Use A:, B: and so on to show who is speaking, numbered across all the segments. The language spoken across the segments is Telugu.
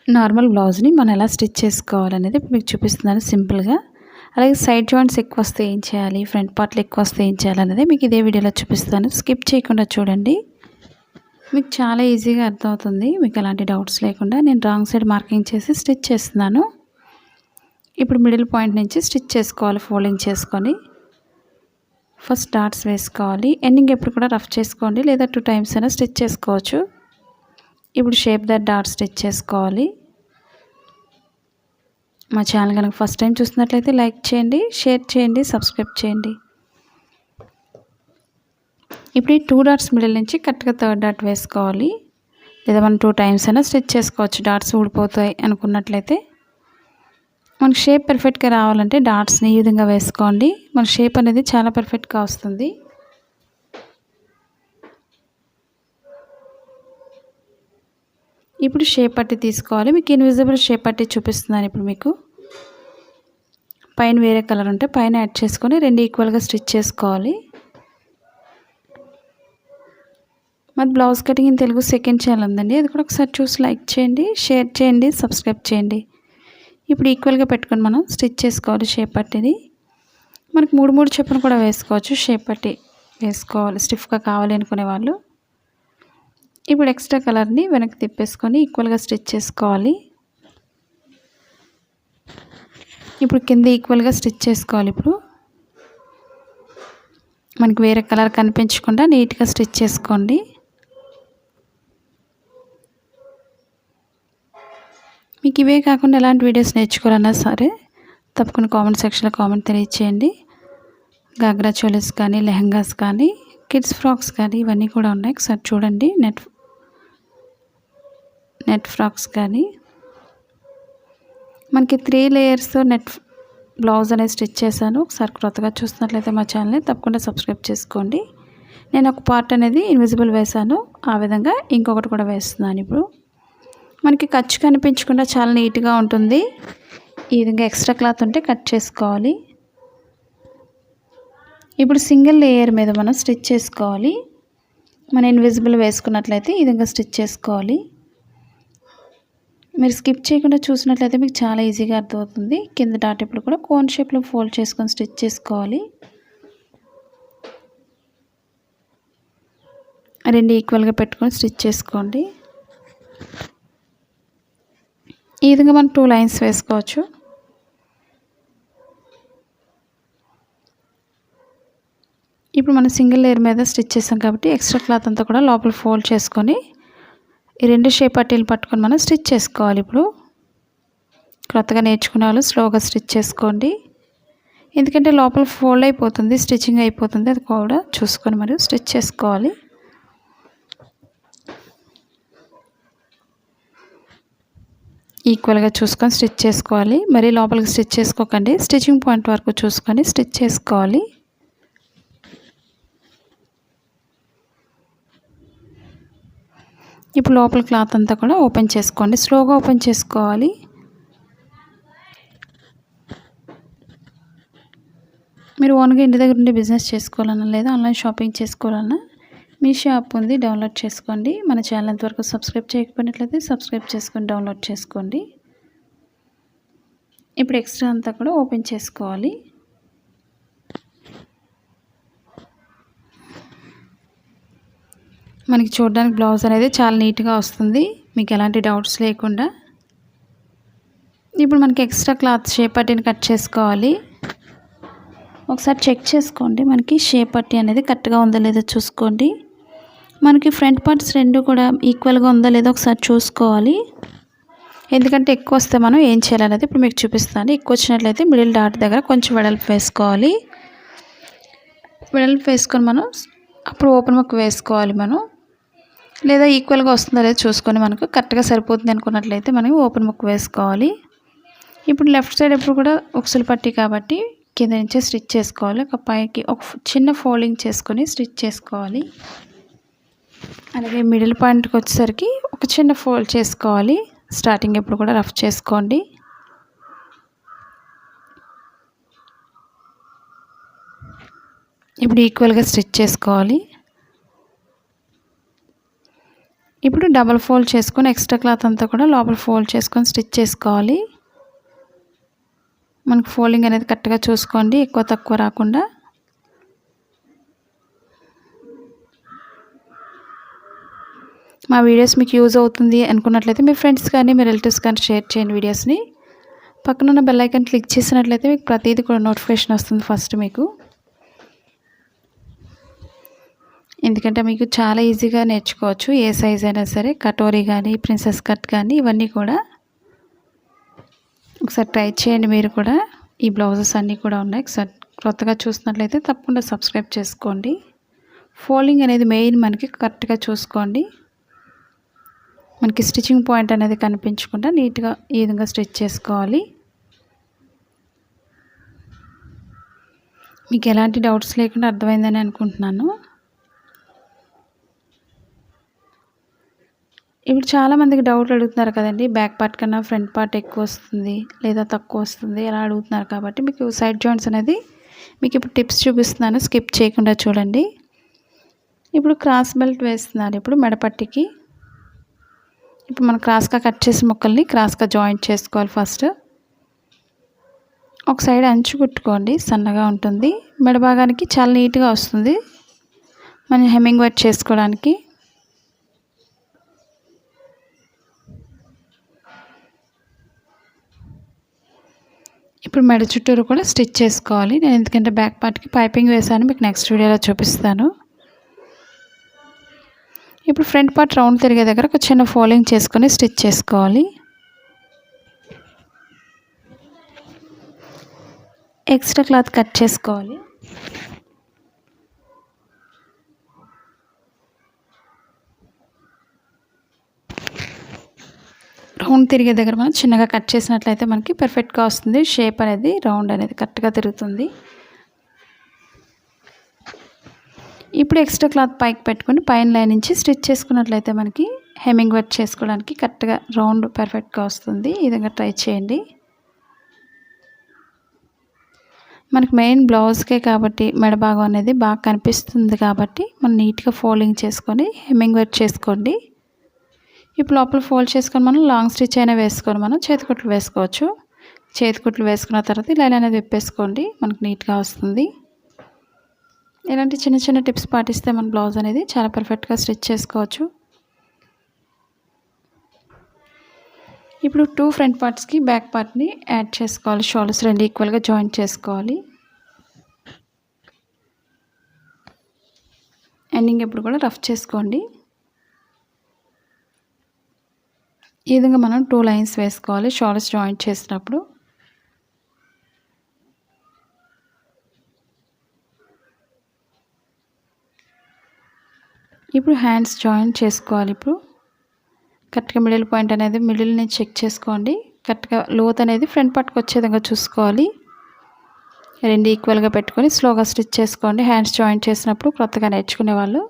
A: నార్మల్ బ్లౌజ్ని మనం ఎలా స్టిచ్ చేసుకోవాలనేది ఇప్పుడు మీకు చూపిస్తున్నాను సింపుల్గా. అలాగే సైడ్ జాయింట్స్ ఎక్కువ వస్తే ఏం చేయాలి, ఫ్రంట్ పార్ట్లు ఎక్కువ వస్తే ఏం చేయాలనేది మీకు ఇదే వీడియోలో చూపిస్తాను. స్కిప్ చేయకుండా చూడండి, మీకు చాలా ఈజీగా అర్థమవుతుంది. మీకు ఎలాంటి డౌట్స్ లేకుండా నేను రాంగ్ సైడ్ మార్కింగ్ చేసి స్టిచ్ చేస్తున్నాను. ఇప్పుడు మిడిల్ పాయింట్ నుంచి స్టిచ్ చేసుకోవాలి. ఫోల్డింగ్ చేసుకొని ఫస్ట్ డాట్స్ వేసుకోవాలి. ఎండింగ్ ఎప్పుడు కూడా రఫ్ చేసుకోండి, లేదా 2 టైమ్స్ అయినా స్టిచ్ చేసుకోవచ్చు. ఇప్పుడు షేప్ దట్ డాట్ స్టిచ్ చేసుకోవాలి. మా ఛానల్ కనుక ఫస్ట్ టైం చూస్తున్నట్లయితే లైక్ చేయండి, షేర్ చేయండి, సబ్స్క్రైబ్ చేయండి. ఇప్పుడు ఈ 2 డాట్స్ మిడిల్ నుంచి కరెక్ట్గా 3rd డాట్ వేసుకోవాలి, లేదా మనం 2 టైమ్స్ అయినా స్టిచ్ చేసుకోవచ్చు. డాట్స్ ఊడిపోతాయి అనుకున్నట్లయితే మనకి షేప్ పర్ఫెక్ట్గా రావాలంటే డాట్స్ని ఈ విధంగా వేసుకోండి. మన షేప్ అనేది చాలా పర్ఫెక్ట్గా వస్తుంది. ఇప్పుడు షేప్ పట్టి తీసుకోవాలి. మీకు ఇన్విజిబుల్ షేప్ పట్టి చూపిస్తున్నాను. ఇప్పుడు మీకు పైన వేరే కలర్ ఉంటే పైన యాడ్ చేసుకొని 2 ఈక్వల్గా స్టిచ్ చేసుకోవాలి. మరి blouse cutting in Telugu second channel ఉందండి, అది కూడా ఒకసారి చూసి లైక్ చేయండి, షేర్ చేయండి, సబ్స్క్రైబ్ చేయండి. ఇప్పుడు ఈక్వల్గా పెట్టుకొని మనం స్టిచ్ చేసుకోవాలి. షేప్ పట్టిని మనకు 3 చొప్పున కూడా వేసుకోవచ్చు. షేప్ పట్టి వేసుకోవాలి స్టిఫ్గా కావాలి అనుకునే వాళ్ళు. ఇప్పుడు ఎక్స్ట్రా కలర్ని వెనక్కి తిప్పేసుకొని ఈక్వల్గా స్టిచ్ చేసుకోవాలి. ఇప్పుడు కింద ఈక్వల్గా స్టిచ్ చేసుకోవాలి. ఇప్పుడు మనకి వేరే కలర్ కనిపించకుండా నీట్గా స్టిచ్ చేసుకోండి. మీకు ఇవే కాకుండా ఎలాంటి వీడియోస్ నేర్చుకోవాలన్నా సరే తప్పకుండా కామెంట్ సెక్షన్లో కామెంట్ తెలియచేయండి. గాగ్రా చోలీస్ కానీ, లెహంగాస్ కానీ, కిడ్స్ ఫ్రాక్స్ కానీ ఇవన్నీ కూడా ఉన్నాయి. ఒకసారి చూడండి. నెట్ ఫ్రాక్స్ కానీ మనకి 3 లేయర్స్తో నెట్ బ్లౌజ్ అనేది స్టిచ్ చేశాను. ఒకసారి కొత్తగా చూస్తున్నట్లయితే మా ఛానల్ని తప్పకుండా సబ్స్క్రైబ్ చేసుకోండి. నేను ఒక పార్ట్ అనేది ఇన్విజిబుల్ వేశాను, ఆ విధంగా ఇంకొకటి కూడా వేస్తున్నాను. ఇప్పుడు మనకి ఖర్చు కనిపించకుండా చాలా నీట్గా ఉంటుంది. ఈ విధంగా ఎక్స్ట్రా క్లాత్ ఉంటే కట్ చేసుకోవాలి. ఇప్పుడు సింగిల్ లేయర్ మీద మనం స్టిచ్ చేసుకోవాలి. మన ఇన్విజిబుల్ వేసుకున్నట్లయితే ఈ విధంగా స్టిచ్ చేసుకోవాలి. మీరు స్కిప్ చేయకుండా చూసినట్లయితే మీకు చాలా ఈజీగా అర్థమవుతుంది. కింద డాట్ ఇప్పుడు కూడా కోన్ షేప్లో ఫోల్డ్ చేసుకొని స్టిచ్ చేసుకోవాలి. 2 ఈక్వల్గా పెట్టుకొని స్టిచ్ చేసుకోండి. ఈ విధంగా మనం 2 లైన్స్ వేసుకోవచ్చు. ఇప్పుడు మనం సింగిల్ లేయర్ మీద స్టిచ్ చేసాం కాబట్టి ఎక్స్ట్రా క్లాత్ అంతా కూడా లోపల ఫోల్డ్ చేసుకొని ఈ 2 షేప్ పట్టీలు పట్టుకొని మనం స్టిచ్ చేసుకోవాలి. ఇప్పుడు కొత్తగా నేర్చుకునే వాళ్ళు స్లోగా స్టిచ్ చేసుకోండి, ఎందుకంటే లోపల ఫోల్డ్ అయిపోతుంది, స్టిచ్చింగ్ అయిపోతుంది. అది కూడా చూసుకొని మరి స్టిచ్ చేసుకోవాలి. ఈక్వల్గా చూసుకొని స్టిచ్ చేసుకోవాలి. మరి లోపలికి స్టిచ్ చేసుకోకండి, స్టిచ్చింగ్ పాయింట్ వరకు చూసుకొని స్టిచ్ చేసుకోవాలి. ఇప్పుడు లోపల క్లాత్ అంతా కూడా ఓపెన్ చేసుకోండి, స్లోగా ఓపెన్ చేసుకోవాలి. మీరు ఓన్గా ఇంటి దగ్గర ఉండి బిజినెస్ చేసుకోవాలన్నా లేదా ఆన్లైన్ షాపింగ్ చేసుకోవాలన్నా మీ షాప్ ఉంది, డౌన్లోడ్ చేసుకోండి. మన ఛానల్ ఎంతవరకు సబ్స్క్రైబ్ చేయకపోయినట్లయితే సబ్స్క్రైబ్ చేసుకొని డౌన్లోడ్ చేసుకోండి. ఇప్పుడు ఎక్స్ట్రా అంతా కూడా ఓపెన్ చేసుకోవాలి. మనకి చూడడానికి బ్లౌజ్ అనేది చాలా నీట్గా వస్తుంది, మీకు ఎలాంటి డౌట్స్ లేకుండా. ఇప్పుడు మనకి ఎక్స్ట్రా క్లాత్ షేప్ పట్టీని కట్ చేసుకోవాలి. ఒకసారి చెక్ చేసుకోండి, మనకి షేప్ పట్టీ అనేది కరెక్ట్గా ఉందో లేదో చూసుకోండి. మనకి ఫ్రంట్ పార్ట్స్ 2 కూడా ఈక్వల్గా ఉందో లేదో ఒకసారి చూసుకోవాలి. ఎందుకంటే ఎక్కువ వస్తే మనం ఏం చేయాలనేది ఇప్పుడు మీకు చూపిస్తాను. ఎక్కువ వచ్చినట్లయితే మిడిల్ డాట్ దగ్గర కొంచెం వెడల్పు వేసుకోవాలి. వెడల్పు వేసుకొని మనం అప్పుడు ఓపెన్ ముక్క వేసుకోవాలి మనం, లేదా ఈక్వల్గా వస్తుందో లేదో చూసుకొని మనకు కరెక్ట్గా సరిపోతుంది అనుకున్నట్లయితే మనం ఓపెన్ ముక్క వేసుకోవాలి. ఇప్పుడు లెఫ్ట్ సైడ్ ఎప్పుడు కూడా ఉక్సులు పట్టి కాబట్టి కింద నుంచే స్టిచ్ చేసుకోవాలి. ఒక పైకి ఒక చిన్న ఫోల్డింగ్ చేసుకొని స్టిచ్ చేసుకోవాలి. అలాగే మిడిల్ పాయింట్కి వచ్చేసరికి ఒక చిన్న ఫోల్డ్ చేసుకోవాలి. స్టార్టింగ్ ఎప్పుడు కూడా రఫ్ చేసుకోండి. ఇప్పుడు ఈక్వల్గా స్టిచ్ చేసుకోవాలి. ఇప్పుడు డబల్ ఫోల్డ్ చేసుకొని ఎక్స్ట్రా క్లాత్ అంతా కూడా లోపల ఫోల్డ్ చేసుకొని స్టిచ్ చేసుకోవాలి. మనకు ఫోల్డింగ్ అనేది కరెక్ట్గా చూసుకోండి, ఎక్కువ తక్కువ రాకుండా. మా వీడియోస్ మీకు యూజ్ అవుతుంది అనుకున్నట్లయితే మీ ఫ్రెండ్స్ కానీ మీ రిలేటివ్స్ కానీ షేర్ చేయండి వీడియోస్ని. పక్కనున్న బెల్ ఐకాన్ క్లిక్ చేసినట్లయితే మీకు ప్రతిదీ కూడా నోటిఫికేషన్ వస్తుంది ఫస్ట్ మీకు. ఎందుకంటే మీకు చాలా ఈజీగా నేర్చుకోవచ్చు, ఏ సైజ్ అయినా సరే. కటోరీ కానీ ప్రిన్సెస్ కట్ కానీ ఇవన్నీ కూడా ఒకసారి ట్రై చేయండి మీరు కూడా. ఈ బ్లౌజెస్ అన్నీ కూడా ఉన్నాయి. ఒకసారి కొత్తగా చూసినట్లయితే తప్పకుండా సబ్స్క్రైబ్ చేసుకోండి. ఫోల్డింగ్ అనేది మెయిన్ మనకి కరెక్ట్గా చూసుకోండి. మనకి స్టిచ్చింగ్ పాయింట్ అనేది కనిపించకుండా నీట్గా ఈ విధంగా స్టిచ్ చేసుకోవాలి. మీకు ఎలాంటి డౌట్స్ లేకుండా అర్థమైందని అనుకుంటున్నాను. ఇప్పుడు చాలామందికి డౌట్లు అడుగుతున్నారు కదండి, బ్యాక్ పార్ట్ కన్నా ఫ్రంట్ పార్ట్ ఎక్కువ వస్తుంది లేదా తక్కువ వస్తుంది ఎలా అడుగుతున్నారు. కాబట్టి మీకు సైడ్ జాయింట్స్ అనేది మీకు ఇప్పుడు టిప్స్ చూపిస్తున్నాను, స్కిప్ చేయకుండా చూడండి. ఇప్పుడు క్రాస్ బెల్ట్ వేస్తున్నారు ఇప్పుడు మెడపట్టికి. ఇప్పుడు మనం క్రాస్గా కట్ చేసిన ముక్కల్ని క్రాస్గా జాయింట్ చేసుకోవాలి. ఫస్ట్ ఒక సైడ్ అంచు కుట్టుకోండి, సన్నగా ఉంటుంది. మెడ భాగానికి చాలా నీట్గా వస్తుంది మనం హెమ్మింగ్ వర్క్ చేసుకోవడానికి. ఇప్పుడు మెడ చుట్టూరు కూడా స్టిచ్ చేసుకోవాలి. నేను ఎందుకంటే బ్యాక్ పార్ట్కి పైపింగ్ వేసాను, మీకు నెక్స్ట్ వీడియోలో చూపిస్తాను. ఇప్పుడు ఫ్రంట్ పార్ట్ రౌండ్ తిరిగే దగ్గర ఒక చిన్న ఫోల్డింగ్ చేసుకొని స్టిచ్ చేసుకోవాలి. ఎక్స్ట్రా క్లాత్ కట్ చేసుకోవాలి. రౌండ్ తిరిగే దగ్గర మనం చిన్నగా కట్ చేసినట్లయితే మనకి పర్ఫెక్ట్గా వస్తుంది. షేప్ అనేది రౌండ్ అనేది కరెక్ట్గా తిరుగుతుంది. ఇప్పుడు ఎక్స్ట్రా క్లాత్ పైకి పెట్టుకొని పైన లైన్ నుంచి స్టిచ్ చేసుకున్నట్లయితే మనకి హెమ్మింగ్ వర్క్ చేసుకోవడానికి కరెక్ట్గా రౌండ్ పర్ఫెక్ట్గా వస్తుంది. ఈ విధంగా ట్రై చేయండి. మనకి మెయిన్ బ్లౌజ్కే కాబట్టి మెడ భాగం అనేది బాగా కనిపిస్తుంది కాబట్టి మనం నీట్గా ఫోల్డింగ్ చేసుకొని హెమ్మింగ్ వర్క్ చేసుకోండి. ఇప్పుడు లోపల ఫోల్డ్ చేసుకొని మనం లాంగ్ స్టిచ్ అయినా వేసుకొని మనం చేతికుట్లు వేసుకోవచ్చు. చేతికుట్లు వేసుకున్న తర్వాత లైన్ అనేది విప్పేసుకోండి, మనకు నీట్గా వస్తుంది. ఇలాంటి చిన్న చిన్న టిప్స్ పాటిస్తే మన బ్లౌజ్ అనేది చాలా పర్ఫెక్ట్గా స్టిచ్ చేసుకోవచ్చు. ఇప్పుడు 2 ఫ్రంట్ పార్ట్స్కి బ్యాక్ పార్ట్ని యాడ్ చేసుకోవాలి. షోల్డర్స్ రెండు ఈక్వల్గా జాయింట్ చేసుకోవాలి. ఎండింగ్ ఎప్పుడు కూడా రఫ్ చేసుకోండి. ఈ విధంగా మనం 2 లైన్స్ వేసుకోవాలి షోల్డర్స్ జాయింట్ చేసినప్పుడు. ఇప్పుడు హ్యాండ్స్ జాయింట్ చేసుకోవాలి. ఇప్పుడు కరెక్ట్గా మిడిల్ పాయింట్ అనేది మిడిల్ని చెక్ చేసుకోండి. కరెక్ట్గా లోత్ అనేది ఫ్రంట్ పార్ట్కి వచ్చే విధంగా చూసుకోవాలి. రెండు ఈక్వల్గా పెట్టుకొని స్లోగా స్టిచ్ చేసుకోండి. హ్యాండ్స్ జాయింట్ చేసినప్పుడు కొత్తగా నేర్చుకునే వాళ్ళు,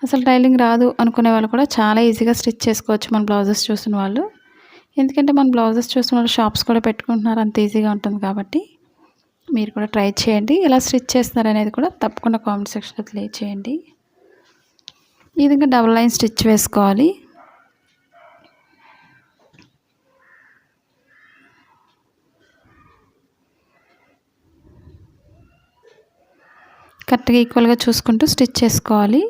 A: అసలు టైలింగ్ రాదు అనుకునే వాళ్ళు కూడా చాలా ఈజీగా స్టిచ్ చేసుకోవచ్చు మన బ్లౌజెస్ చూసిన వాళ్ళు. ఎందుకంటే మన బ్లౌజెస్ చూసిన వాళ్ళు షాప్స్ కూడా పెట్టుకుంటున్నారు, అంత ఈజీగా ఉంటుంది కాబట్టి మీరు కూడా ట్రై చేయండి. ఎలా స్టిచ్ చేస్తున్నారు అనేది కూడా తప్పకుండా కామెంట్ సెక్షన్లో తెలియచేయండి. ఈ విధంగా డబుల్ లైన్ స్టిచ్ వేసుకోవాలి. కరెక్ట్గా ఈక్వల్గా చూసుకుంటూ స్టిచ్ చేసుకోవాలి.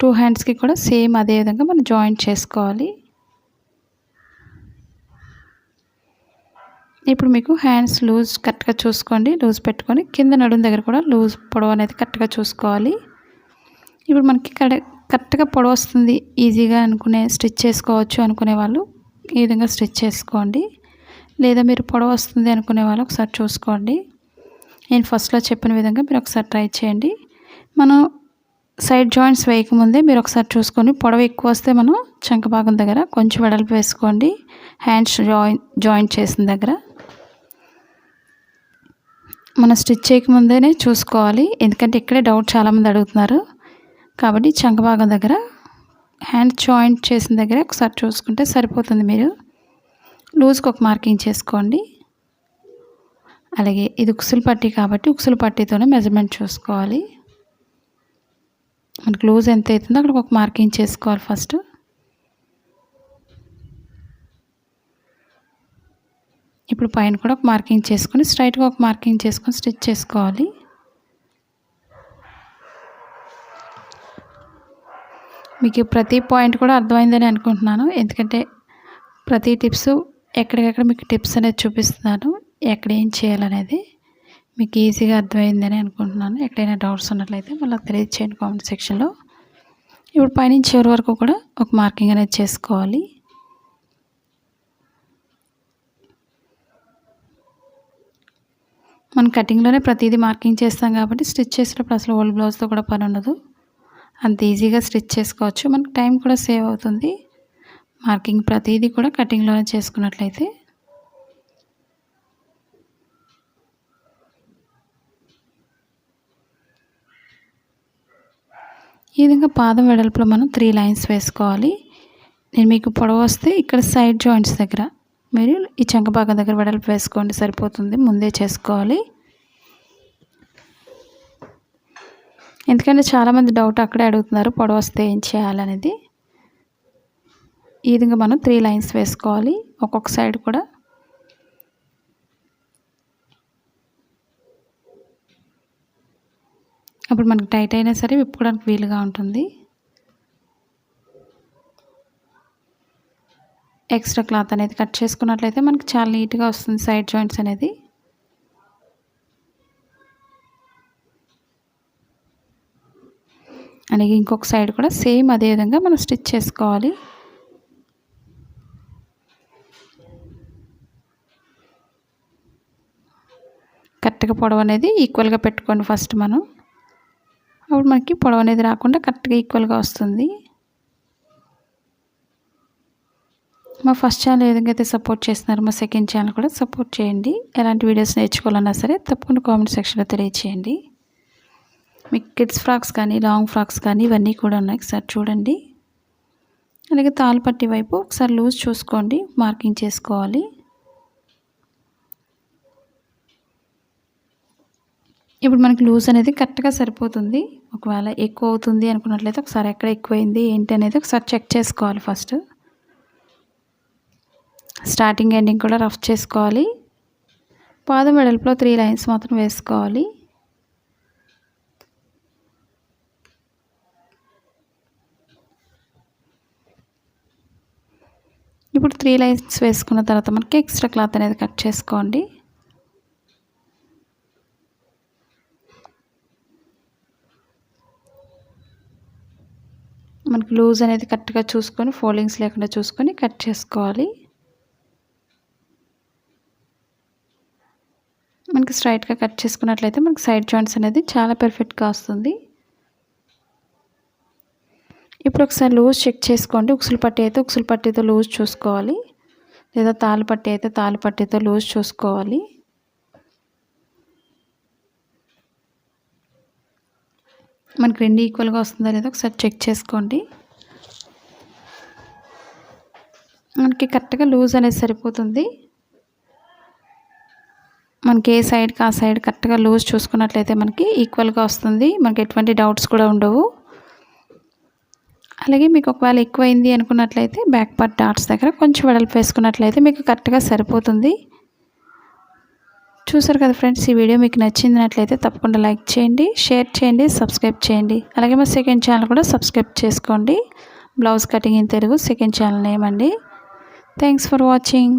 A: 2 హ్యాండ్స్కి కూడా సేమ్ అదే విధంగా మనం జాయింట్ చేసుకోవాలి. ఇప్పుడు మీకు హ్యాండ్స్ లూజ్ కరెక్ట్గా చూసుకోండి, లూజ్ పెట్టుకొని కింద నడుము దగ్గర కూడా లూజ్ పొడవు అనేది కరెక్ట్గా చూసుకోవాలి. ఇప్పుడు మనకి కరెక్ట్గా పొడవు వస్తుంది ఈజీగా అనుకునే స్టిచ్ చేసుకోవచ్చు అనుకునే వాళ్ళు ఈ విధంగా స్టిచ్ చేసుకోండి. లేదా మీరు పొడవు వస్తుంది అనుకునే వాళ్ళు ఒకసారి చూసుకోండి. నేను ఫస్ట్లో చెప్పిన విధంగా మీరు ఒకసారి ట్రై చేయండి. మనం సైడ్ జాయింట్స్ వేయకముందే మీరు ఒకసారి చూసుకొని పొడవు ఎక్కువ వస్తే మనం చంక భాగం దగ్గర కొంచెం వెడల్పు వేసుకోండి. హ్యాండ్స్ జాయింట్ చేసిన దగ్గర మనం స్టిచ్ చేయకముందేనే చూసుకోవాలి. ఎందుకంటే ఇక్కడే డౌట్ చాలామంది అడుగుతున్నారు కాబట్టి చంక భాగం దగ్గర హ్యాండ్ జాయింట్ చేసిన దగ్గర ఒకసారి చూసుకుంటే సరిపోతుంది. మీరు లూజ్కి ఒక మార్కింగ్ చేసుకోండి. అలాగే ఇది ఉక్సులు పట్టీ కాబట్టి ఉక్సులు పట్టీతోనే మెజర్మెంట్ చూసుకోవాలి. మనకు లూజ్ ఎంత అవుతుందో అక్కడ ఒక మార్కింగ్ చేసుకోవాలి ఫస్ట్. ఇప్పుడు పైన కూడా ఒక మార్కింగ్ చేసుకొని స్ట్రైట్గా ఒక మార్కింగ్ చేసుకొని స్టిచ్ చేసుకోవాలి. మీకు ప్రతి పాయింట్ కూడా అర్థమైందని అనుకుంటున్నాను, ఎందుకంటే ప్రతి టిప్స్ ఎక్కడికక్కడ మీకు టిప్స్ అనేది చూపిస్తున్నాను, ఎక్కడ ఏం చేయాలనేది మీకు ఈజీగా అర్థమైందని అనుకుంటున్నాను. ఎక్కడైనా డౌట్స్ ఉన్నట్లయితే మళ్ళీ తెలియజేయండి కామెంట్ సెక్షన్లో. ఇప్పుడు పైనుంచి చివరి వరకు కూడా ఒక మార్కింగ్ అనేది చేసుకోవాలి. మనం కటింగ్లోనే ప్రతిదీ మార్కింగ్ చేస్తాం కాబట్టి స్టిచ్ చేసేటప్పుడు అసలు ఓల్డ్ బ్లౌజ్తో కూడా పని ఉండదు, అంత ఈజీగా స్టిచ్ చేసుకోవచ్చు. మనకు టైం కూడా సేవ్ అవుతుంది. మార్కింగ్ ప్రతిదీ కూడా కటింగ్లోనే చేసుకున్నట్లయితే. ఈ విధంగా పాదం వెడల్పులో మనం 3 లైన్స్ వేసుకోవాలి. నేను మీకు పొడవు వస్తే ఇక్కడ సైడ్ జాయింట్స్ దగ్గర మీరు ఈ చంక భాగం దగ్గర వెడల్పు వేసుకోండి, సరిపోతుంది. ముందే చేసుకోవాలి, ఎందుకంటే చాలామంది డౌట్ అక్కడే అడుగుతున్నారు పొడవు వస్తే ఏం చేయాలనేది. ఈ విధంగా మనం 3 లైన్స్ వేసుకోవాలి ఒక్కొక్క సైడ్ కూడా. అప్పుడు మనకి టైట్ అయినా సరే విప్పుకోవడానికి వీలుగా ఉంటుంది. ఎక్స్ట్రా క్లాత్ అనేది కట్ చేసుకున్నట్లయితే మనకి చాలా నీట్గా వస్తుంది సైడ్ జాయింట్స్ అనేది. అలాగే ఇంకొక సైడ్ కూడా సేమ్ అదే విధంగా మనం స్టిచ్ చేసుకోవాలి. కరెక్ట్గా పొడవు అనేది ఈక్వల్గా పెట్టుకోండి ఫస్ట్ మనం, అప్పుడు మనకి పొడవు అనేది రాకుండా కరెక్ట్గా ఈక్వల్గా వస్తుంది. మా ఫస్ట్ ఛానల్ ఏ విధంగా అయితే సపోర్ట్ చేస్తున్నారు మా సెకండ్ ఛానల్ కూడా సపోర్ట్ చేయండి. ఎలాంటి వీడియోస్ నేర్చుకోవాలన్నా సరే తప్పకుండా కామెంట్ సెక్షన్లో తెలియచేయండి. మీకు కిడ్స్ ఫ్రాక్స్ కానీ లాంగ్ ఫ్రాక్స్ కానీ ఇవన్నీ కూడా ఉన్నాయి, ఒకసారి చూడండి. అలాగే తాళ్ళు పట్టి వైపు ఒకసారి లూజ్ చూసుకోండి, మార్కింగ్ చేసుకోవాలి. ఇప్పుడు మనకి లూజ్ అనేది కరెక్ట్గా సరిపోతుంది. ఒకవేళ ఎక్కువ అవుతుంది అనుకున్నట్లయితే ఒకసారి ఎక్కడ ఎక్కువైంది ఏంటి అనేది ఒకసారి చెక్ చేసుకోవాలి ఫస్ట్. స్టార్టింగ్ ఎండింగ్ కూడా రఫ్ చేసుకోవాలి. పాదం వెడల్పులో 3 లైన్స్ మాత్రం వేసుకోవాలి. ఇప్పుడు 3 లైన్స్ వేసుకున్న తర్వాత మనకి ఎక్స్ట్రా క్లాత్ అనేది కట్ చేసుకోండి. మనకి లూజ్ అనేది కరెక్ట్గా చూసుకొని ఫోల్డింగ్స్ లేకుండా చూసుకొని కట్ చేసుకోవాలి. మనకి స్ట్రైట్గా కట్ చేసుకున్నట్లయితే మనకి సైడ్ జాయింట్స్ అనేది చాలా పర్ఫెక్ట్గా వస్తుంది. ఇప్పుడు ఒకసారి లూజ్ చెక్ చేసుకోండి. ఉక్సులు పట్టి అయితే ఉక్సులు పట్టీతో లూజ్ చూసుకోవాలి, లేదా తాళ్ళు పట్టి అయితే తాళ్ళు పట్టీతో లూజ్ చూసుకోవాలి. మనకి 2 ఈక్వల్గా వస్తుందా లేదా ఒకసారి చెక్ చేసుకోండి. మనకి కరెక్ట్గా లూజ్ అనేది సరిపోతుంది. మనకి ఏ సైడ్కి ఆ సైడ్ కరెక్ట్గా లూజ్ చూసుకున్నట్లయితే మనకి ఈక్వల్గా వస్తుంది, మనకి ఎటువంటి డౌట్స్ కూడా ఉండవు. అలాగే మీకు ఒకవేళ ఎక్కువైంది అనుకున్నట్లయితే బ్యాక్ పార్ట్ డాట్స్ దగ్గర కొంచెం వెడల్పు వేసుకున్నట్లయితే మీకు కరెక్ట్గా సరిపోతుంది. చూసారు కదా ఫ్రెండ్స్, ఈ వీడియో మీకు నచ్చినట్లయితే తప్పకుండా లైక్ చేయండి, షేర్ చేయండి, సబ్స్క్రైబ్ చేయండి. అలాగే మా సెకండ్ ఛానల్ కూడా సబ్స్క్రైబ్ చేసుకోండి. Blouse cutting in Telugu second channel name అండి. Thanks for watching.